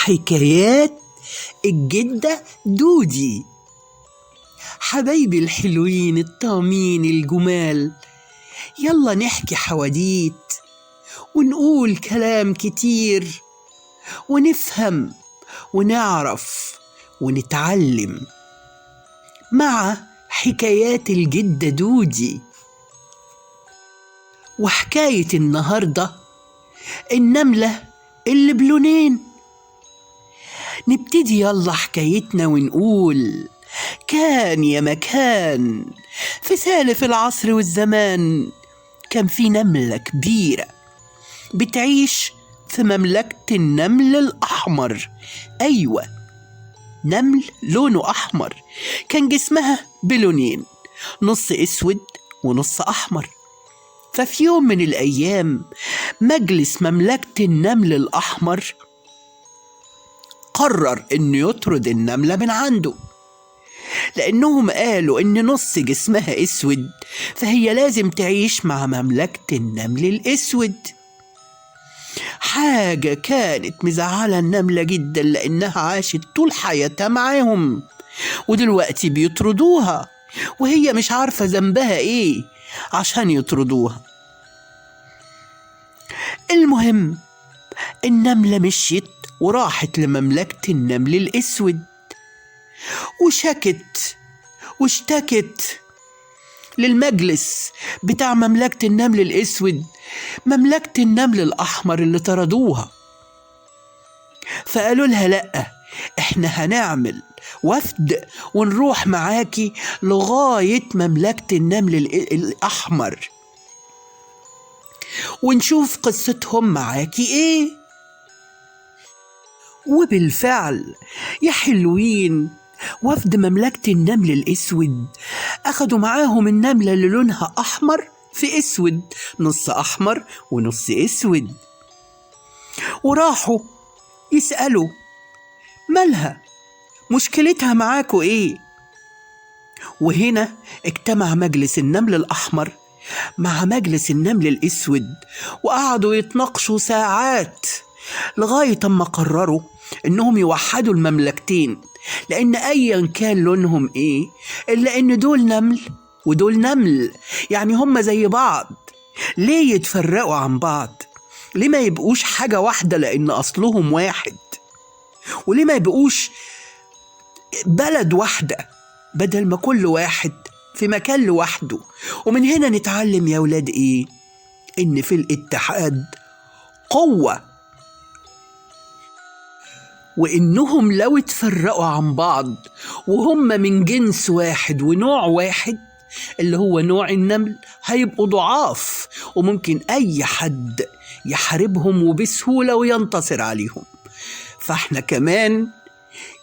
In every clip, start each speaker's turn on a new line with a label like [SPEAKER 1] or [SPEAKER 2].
[SPEAKER 1] حكايات الجدة دودي. حبايبي الحلوين الطامين الجمال، يلا نحكي حواديت ونقول كلام كتير ونفهم ونعرف ونتعلم مع حكايات الجدة دودي. وحكاية النهاردة النملة اللي بلونين. نبتدي يلا حكايتنا ونقول: كان يا مكان في سالف العصر والزمان، كان في نملة كبيرة بتعيش في مملكة النمل الأحمر. أيوة، نمل لونه أحمر، كان جسمها بلونين، نص أسود ونص أحمر. ففي يوم من الأيام مجلس مملكة النمل الأحمر قرر إنه يطرد النملة من عنده، لأنهم قالوا إن نص جسمها أسود، فهي لازم تعيش مع مملكة النمل الأسود. حاجة كانت مزعلة النملة جدا، لأنها عاشت طول حياتها معاهم ودلوقتي بيطردوها وهي مش عارفة ذنبها إيه عشان يطردوها. المهم النملة مشيت وراحت لمملكة النمل الأسود واشتكت للمجلس بتاع مملكة النمل الأسود مملكة النمل الأحمر اللي طردوها. فقالوا لها: لأ، احنا هنعمل وفد ونروح معاكي لغاية مملكة النمل الأحمر ونشوف قصتهم معاكي ايه. وبالفعل يا حلوين، وفد مملكة النمل الأسود أخدوا معاهم النملة اللي لونها أحمر في أسود، نص أحمر ونص أسود، وراحوا يسألوا: مالها؟ مشكلتها معاكوا إيه؟ وهنا اجتمع مجلس النمل الأحمر مع مجلس النمل الأسود وقعدوا يتناقشوا ساعات لغاية ما قرروا إنهم يوحدوا المملكتين، لأن أيا كان لونهم إيه إلا إن دول نمل ودول نمل، يعني هم زي بعض. ليه يتفرقوا عن بعض؟ ليه ما يبقوش حاجة واحدة لأن أصلهم واحد؟ وليه ما يبقوش بلد واحدة بدل ما كل واحد في مكان لوحده؟ ومن هنا نتعلم يا ولاد إيه؟ إن في الاتحاد قوة، وإنهم لو اتفرقوا عن بعض وهم من جنس واحد ونوع واحد اللي هو نوع النمل هيبقوا ضعاف، وممكن أي حد يحاربهم وبسهولة وينتصر عليهم. فاحنا كمان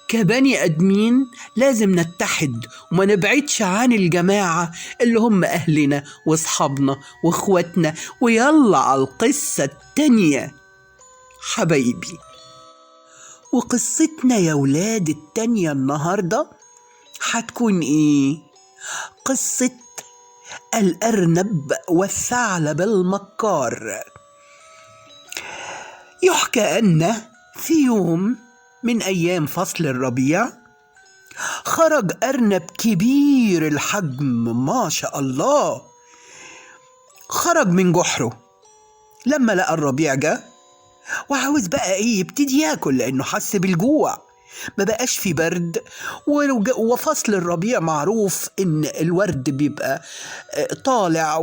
[SPEAKER 1] كبني أدمين لازم نتحد وما نبعدش عن الجماعة اللي هم أهلنا وأصحابنا وإخواتنا. ويلا على القصة التانية حبايبي. وقصتنا يا ولاد التانية النهاردة هتكون إيه؟ قصة الأرنب والثعلب المكار. يحكى أن في يوم من أيام فصل الربيع خرج أرنب كبير الحجم، ما شاء الله، خرج من جحره لما لقى الربيع جه وعاوز بقى ايه يبتدي ياكل، لانه حس بالجوع، ما بقاش في برد. وفصل الربيع معروف ان الورد بيبقى طالع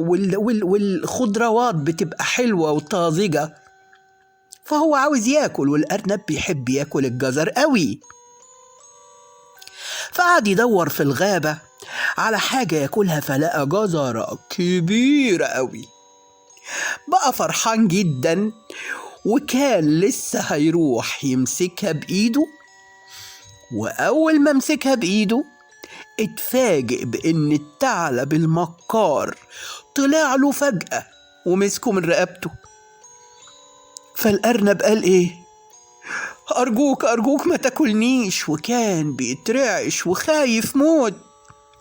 [SPEAKER 1] والخضروات بتبقى حلوة وطازجة، فهو عاوز ياكل، والأرنب بيحب ياكل الجزر قوي. فقعد يدور في الغابة على حاجة ياكلها، فلقى جزرة كبيرة قوي. بقى فرحان جدا وكان لسه هيروح يمسكها بإيده، وأول ما مسكها بإيده اتفاجئ بإن الثعلب المكار طلع له فجأة ومسكه من رقبته. فالأرنب قال إيه؟ أرجوك ما تاكلنيش، وكان بيترعش وخايف موت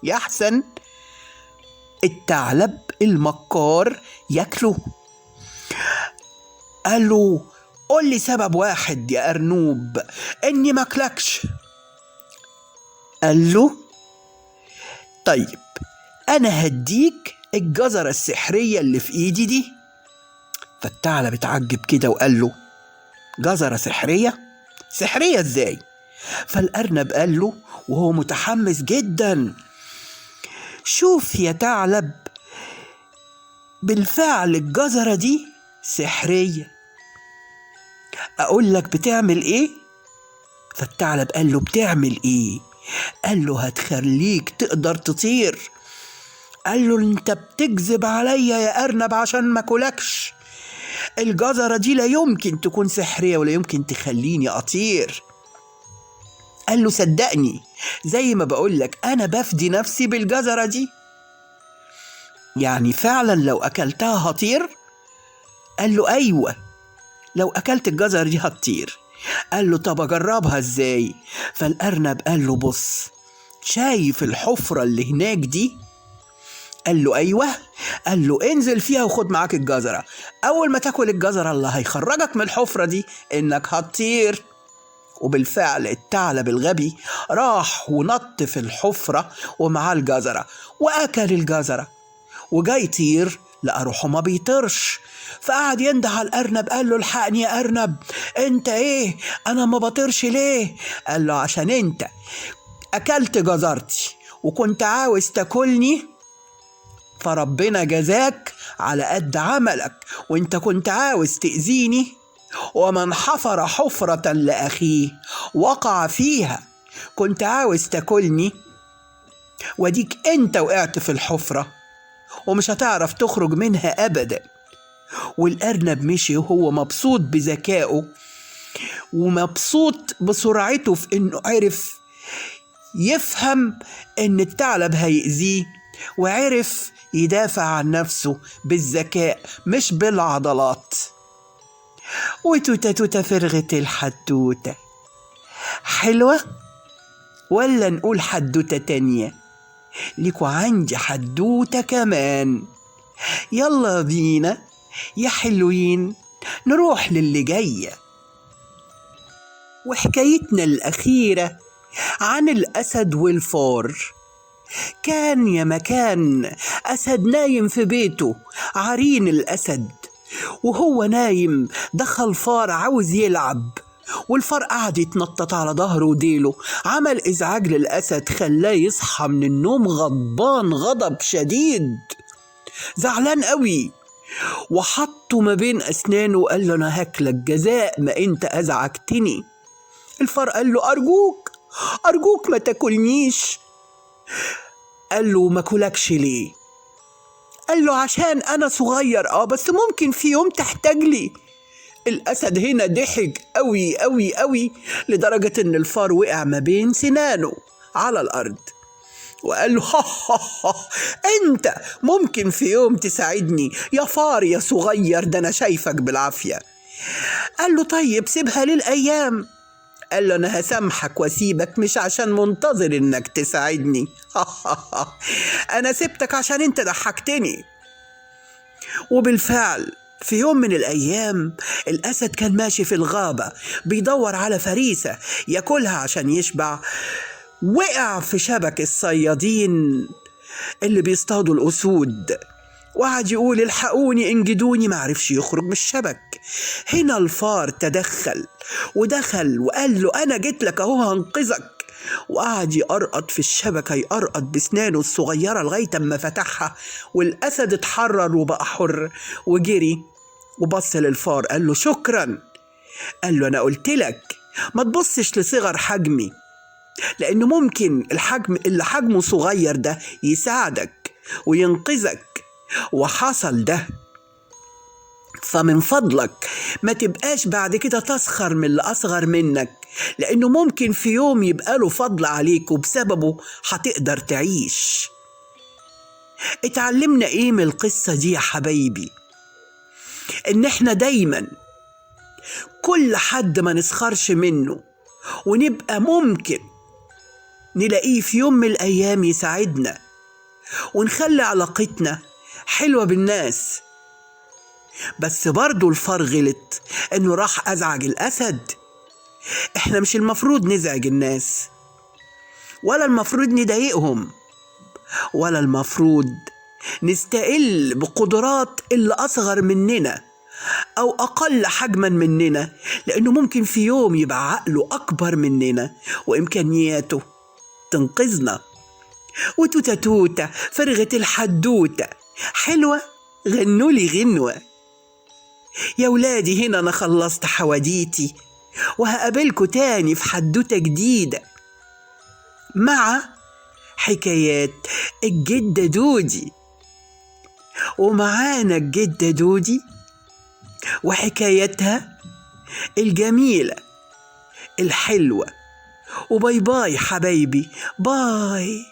[SPEAKER 1] يحسن الثعلب المكار ياكله. قال له: قول لي سبب واحد يا أرنوب إني ماكلكش. قال له طيب أنا هديك الجزرة السحرية اللي في إيدي دي. فالثعلب اتعجب كده وقال له جزرة سحرية؟ سحرية إزاي؟ فالأرنب قال له وهو متحمس جدا شوف يا ثعلب، بالفعل الجزرة دي سحرية. أقول لك بتعمل إيه؟ فالثعلب قال له بتعمل إيه؟ قال له هتخليك تقدر تطير. قال له انت بتكذب عليا يا أرنب عشان ما كلكش. الجزرة دي لا يمكن تكون سحرية ولا يمكن تخليني أطير. قال له صدقني زي ما بقولك أنا بفدي نفسي بالجزرة دي. يعني فعلا لو أكلتها هطير؟ قال له أيوة، لو أكلت الجزرة دي هتطير. قال له طب أجربها إزاي؟ فالأرنب قال له بص، شايف الحفرة اللي هناك دي؟ قال له أيوة. قال له انزل فيها وخد معاك الجزرة، أول ما تاكل الجزرة اللي هيخرجك من الحفرة دي إنك هتطير. وبالفعل الثعلب الغبي راح ونط في الحفرة ومعاه الجزرة وأكل الجزرة، وجاي يطير لقى روحه ما بيطيرش. فقعد ينده على الأرنب قال له الحقني يا أرنب، انت ايه انا ما بطيرش ليه؟ قال له عشان انت أكلت جزرتي وكنت عاوز تاكلني، فربنا جزاك على قد عملك، وانت كنت عاوز تأذيني. ومن حفر حفرة لأخيه وقع فيها. كنت عاوز تاكلني وديك انت وقعت في الحفرة ومش هتعرف تخرج منها أبدا. والأرنب مشي وهو مبسوط بذكائه ومبسوط بسرعته في انه عرف يفهم ان الثعلب هيأذيه، وعرف يدافع عن نفسه بالذكاء مش بالعضلات. وتوتة توتة فرغت الحدوتة. حلوة ولا نقول حدوتة تانية؟ ليكوا عندي حدوتة كمان. يلا بينا يا حلوين نروح للي جاية. وحكايتنا الأخيرة عن الأسد والفار. كان يا مكان أسد نايم في بيته عرين الأسد، وهو نايم دخل فار عاوز يلعب، والفار قعد يتنطط على ظهره وديله، عمل إزعاج للأسد خلاه يصحى من النوم غضبان غضب شديد، زعلان قوي، وحطه ما بين أسنانه وقال له أنا هاكلك جزاء ما أنت أزعجتني. الفار قال له أرجوك ما تاكلنيش. قال له ما كلكش ليه؟ قال له عشان أنا صغير بس ممكن في يوم تحتاج لي. الأسد هنا ضحك قوي قوي قوي لدرجة إن الفار وقع ما بين سنانه على الأرض وقال له أنت ممكن في يوم تساعدني يا فار يا صغير، ده أنا شايفك بالعافية. قال له طيب سيبها للأيام. قال له أنا هسامحك واسيبك مش عشان منتظر إنك تساعدني. أنا سبتك عشان أنت ضحكتني. وبالفعل في يوم من الأيام الأسد كان ماشي في الغابة بيدور على فريسة ياكلها عشان يشبع، وقع في شبك الصيادين اللي بيصطادوا الأسود، وقعد يقول الحقوني انجدوني، معرفش يخرج من الشبك. هنا الفار تدخل ودخل وقال له أنا جيت لك أهو هنقذك، وقعد يقرقط في الشبكة، يقرقط بسنانه الصغيرة لغاية ما فتحها، والأسد اتحرر وبقى حر وجري وبص للفار قال له شكرا. قال له أنا قلت لك ما تبصش لصغر حجمي، لأنه ممكن الحجم اللي حجمه صغير ده يساعدك وينقذك، وحصل ده. فمن فضلك ما تبقاش بعد كده تسخر من اللي أصغر منك، لأنه ممكن في يوم يبقى له فضل عليك وبسببه هتقدر تعيش. اتعلمنا ايه من القصة دي يا حبايبي؟ ان احنا دايما كل حد ما نسخرش منه، ونبقى ممكن نلاقيه في يوم من الأيام يساعدنا، ونخلي علاقتنا حلوة بالناس. بس برضو الفار غلط إنه راح أزعج الأسد. إحنا مش المفروض نزعج الناس، ولا المفروض نضايقهم، ولا المفروض نستقل بقدرات اللي أصغر مننا أو أقل حجما مننا، لأنه ممكن في يوم يبقى عقله أكبر مننا وإمكانياته تنقذنا. وتوتة توتة فرغت الحدوتة حلوة، غنولي غنوة. يا ولادي هنا أنا خلصت حواديتي، وهقابلكوا تاني في حدوتة جديدة مع حكايات الجدة دودي. ومعانا الجدة دودي وحكايتها الجميلة الحلوة. وباي باي حبايبي، باي.